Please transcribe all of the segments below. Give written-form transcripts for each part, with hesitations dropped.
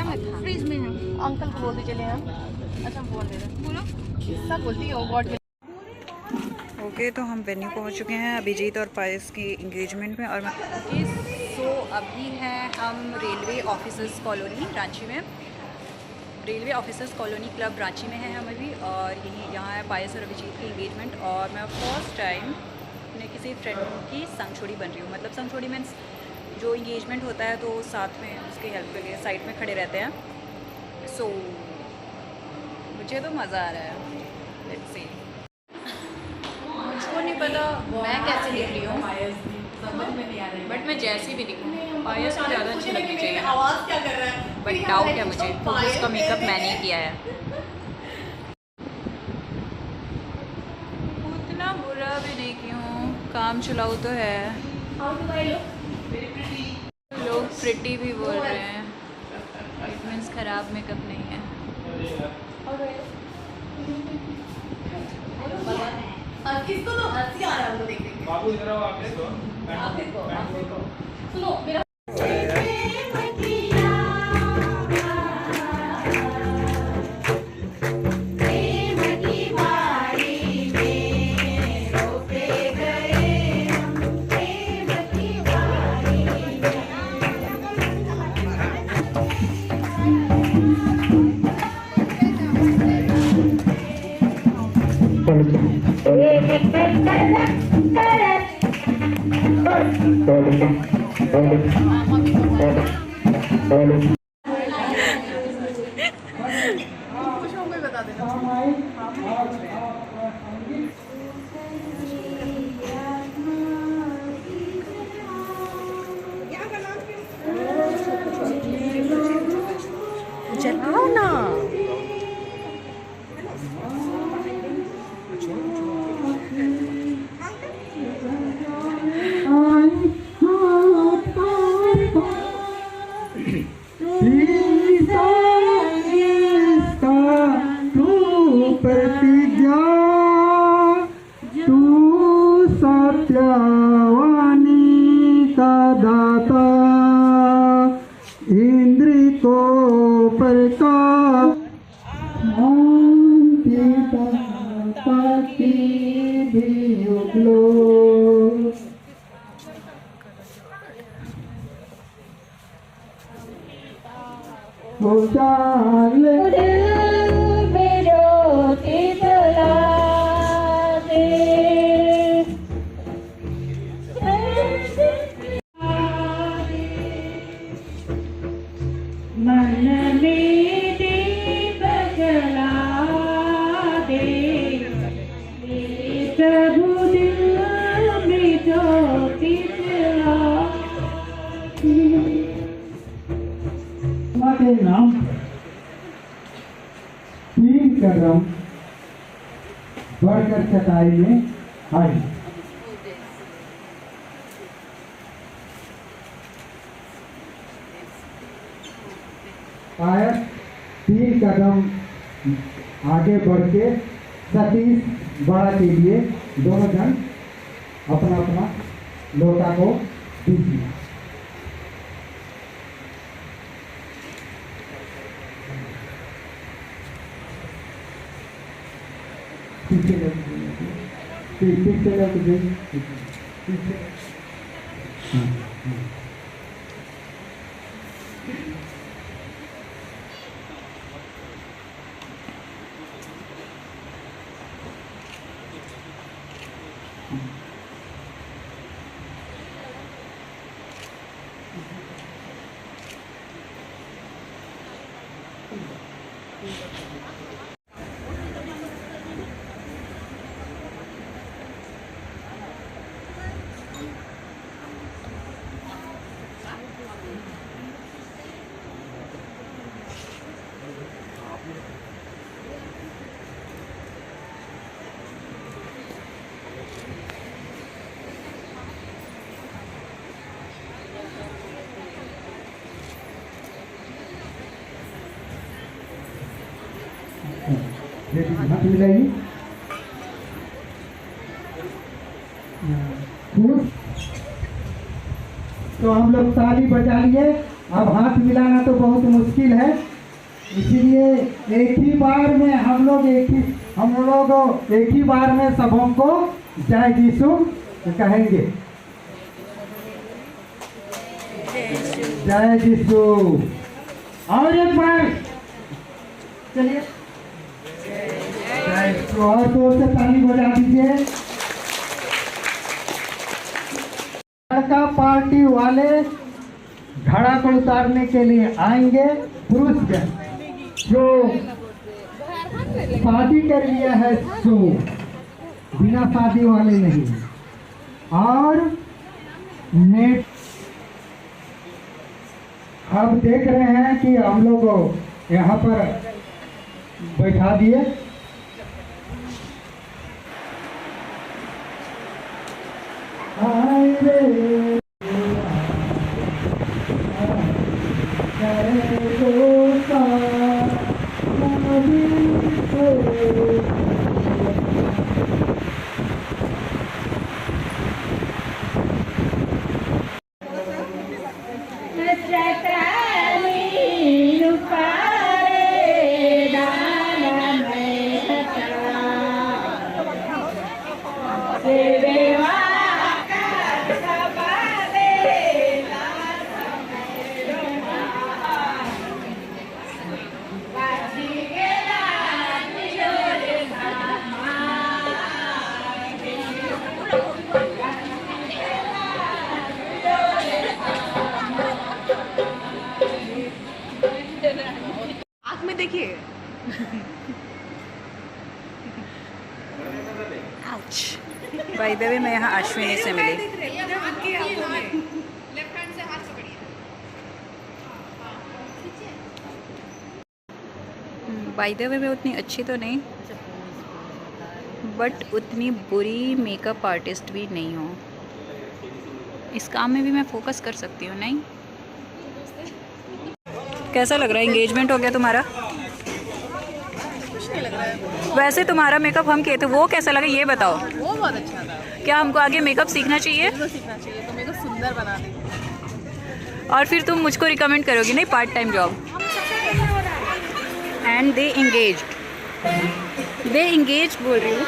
Fridge में है। Uncle को बोल दीजिए ले हम। अच्छा हम बोल दे रहे हैं। बोलो। सब बोलती है गॉड। ओके तो हम वेन्यू पहुंच चुके हैं अभिजीत और पायस की इंगेजमेंट में। और सो अभी हैं हम रेलवे ऑफिसर्स कॉलोनी रांची में। Railway officers colony club Ranchi में है हम अभी। और यही यहाँ है पायस और अभिजीत की इंगेजमेंट। और मैं फर्स्ट टाइम अपने किसी फ्रेंड की संगछोड़ी बन रही हूँ। मतलब संगछोड़ी मीन्स जो इंगेजमेंट होता है तो साथ में उसके हेल्प के लिए साइड में खड़े रहते हैं। सो मुझे तो मज़ा आ रहा है। Let's see. मुझको नहीं पता मैं कैसे दिख रही हूँ, बट मैं जैसी भी दिखूँ पायस से ज़्यादा अच्छी लगनी चाहिए। आवाज़ क्या कर रहा है? बट डाउट है मुझे क्योंकि उसका मेकअप मैंने ही किया है। उतना बुरा भी नहीं क्यों, काम चलाऊ तो है। लोग प्रिटी भी बोल रहे हैं। इट मीन्स ख़राब मेकअप नहीं है। किसको तो हंसी आ रहा है उनको देख देख के। बाबू इधर आओ, आप देखो। सुनो मेरा बता देना। जलाओ ना। नाम 3 कदम बढ़कर चटाई में आई। पायस 3 कदम आगे बढ़ के सतीश बड़ा के लिए दोनों जन अपना अपना लोटा को दीजिए। पीछे हाथ मिलाइए। तो हम लोग ताली बजा लिए। अब हाथ मिलाना तो बहुत मुश्किल है, इसलिए एक ही बार में हम लोग एक ही बार में सबों को जय यीशु कहेंगे। जय यीशु। और एक बार चलिए, जय यीशु। और जोर से ताली बजा दीजिए। लड़का पार्टी वाले घड़ा को उतारने के लिए आएंगे। पुरुष जो शादी कर लिया है सो बिना शादी वाले नहीं। और नेट अब देख रहे हैं कि हम लोग यहाँ पर बैठा दिए। आँख में देखिए। बाय द वे मैं यहाँ अश्विनी से मिली। बाय द वे मैं उतनी अच्छी तो नहीं, बट उतनी बुरी मेकअप आर्टिस्ट भी नहीं हूँ। इस काम में भी मैं फोकस कर सकती हूँ। नहीं, कैसा लग रहा है? एंगेजमेंट हो गया तुम्हारा? कुछ नहीं लग रहा है। वैसे तुम्हारा मेकअप हम किए थे, वो कैसा लगा ये बताओ। वो बहुत अच्छा था। क्या हमको आगे मेकअप सीखना चाहिए? मेरे को सीखना चाहिए, तो मेरे को सुंदर बना दे। और फिर तुम मुझको रिकमेंड करोगी नहीं part time job? And they engage बोल रही हूँ।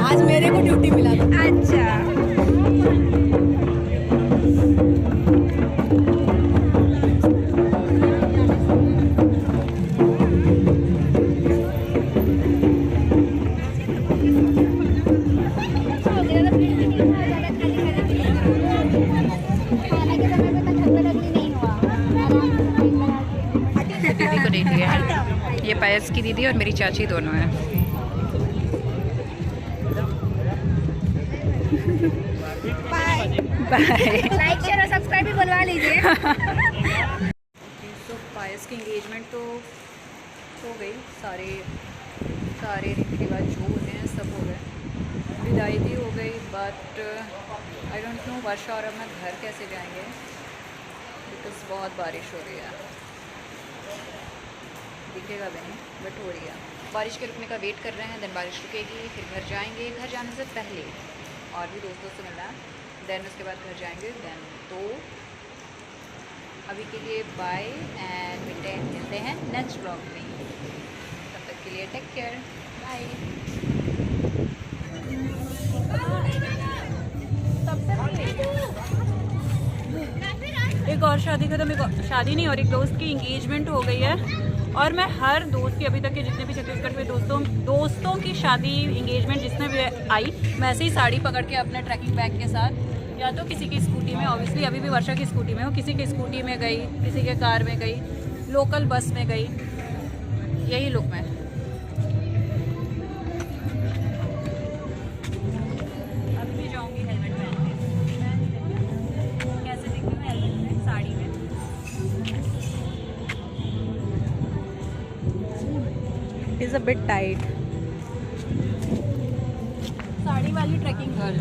आज मेरे को ड्यूटी मिला था। अच्छा, दीदी को देख लिया। ये पायस की दीदी और मेरी चाची दोनों हैं। बाय। लाइक शेयर और सब्सक्राइब भी बनवा लीजिए। तो पायस की एंगेजमेंट तो हो गई, सारे रीति रिवाज जो होते हैं सब हो गए, विदाई भी हो गई। बट आई डोंट नो वर्षा और अब मैं घर कैसे जाएंगे। गाइस बहुत बारिश हो रही है, दिखेगा भी नहीं बट हो रही है। बारिश के रुकने का वेट कर रहे हैं, देन बारिश रुकेगी, फिर घर जाएंगे। घर जाने से पहले और भी दोस्तों से मिलना है, देन उसके बाद घर जाएंगे। देन तो अभी के लिए बाय एंड मिलते हैं नेक्स्ट व्लॉग में। तब तक के लिए टेक केयर, बाय। एक और शादी खत्म, एक शादी नहीं और एक दोस्त की इंगेजमेंट हो गई है। और मैं हर दोस्त की, अभी तक के जितने भी छत्तीसगढ़ में दोस्तों की शादी इंगेजमेंट जिसने भी आई, मैं ऐसे ही साड़ी पकड़ के अपने ट्रैकिंग बैग के साथ, या तो किसी की स्कूटी में, ऑब्वियसली अभी भी वर्षा की स्कूटी में हूँ, किसी की स्कूटी में गई, किसी के कार में गई, लोकल बस में गई, यही लुक में। अभी भी जाऊँगी हेलमेट पहन के। कैसे दिखती हूँ हेलमेट में, साड़ी में। Is a bit tight. Sari वाली ट्रैकिंग गर्ल।